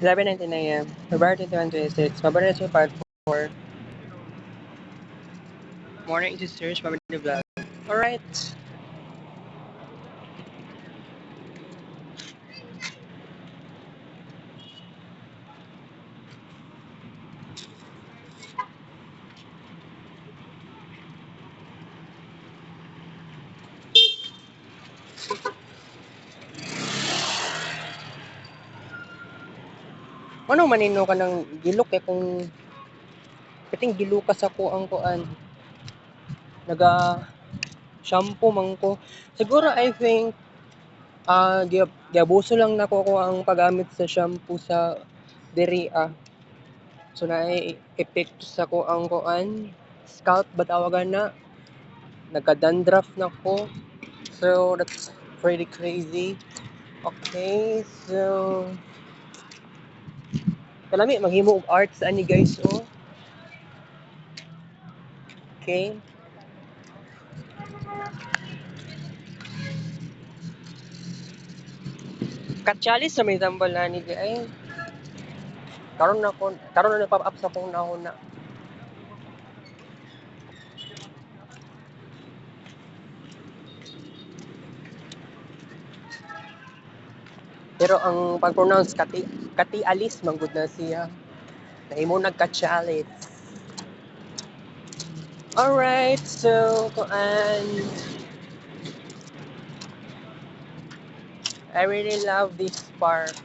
11:19 a.m. February 21, 2026. Mabalit sa part 4. Morning sisters, mabalit na vlog. Alright. Ano manino ka ng gilok eh kung kating gilukas ako ang kuan. Naga shampoo man ko. Siguro I think giabuso lang nako ko ang paggamit sa shampoo sa diri So na epekto sa ko ang kuan scalp ba tawagan na nagka-dandruff na ko. So that's pretty crazy. Okay, so kalami maghimo og arts ani guys oh. Okay. Katsalis sa may tambal ani di ay. Karon na pop up sa kong nahon na. Pero ang pag-pronounce kati alis man gud na siya. Nahimo nagkatsalis. Alright, so kuan I really love this park.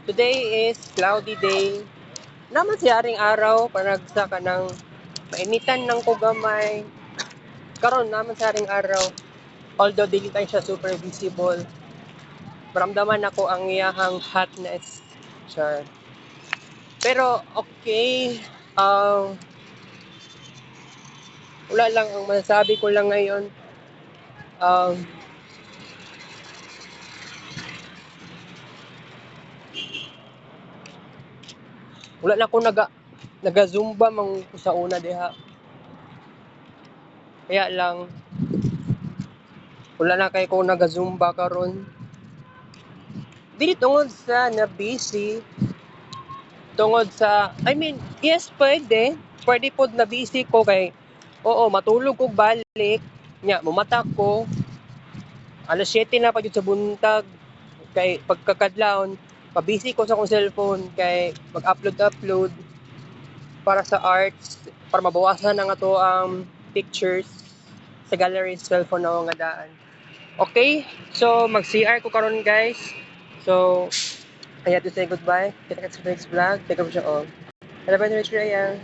Today is cloudy day. Naman siyaring araw parag sa kanang mainitan ng kugamay. Karon naman siyaring araw. Although dili tayo siya super visible. Maramdaman ako ang iyahang hotness. Char. Pero okay. Wala lang ang masasabi ko lang ngayon. Wala na ako naga-zumba mang sa una diha. Kaya lang wala na kay ko naga-zumba karon. Dili tungod sa na busy. Tungod sa yes pwede. Pwede pod na busy ko kay oo matulog ko balik. Nya mumata ko. Alas 7 na pa jud sa buntag kay pagkakadlawon pabisi ko sa akong cellphone kay mag-upload para sa arts para mabawasan ang ato ang pictures sa gallery sa cellphone na nga daan. Okay, so mag-CR ko karon guys. So I have to say goodbye. Kita sa next vlog. Take care of you all. Have a nice day.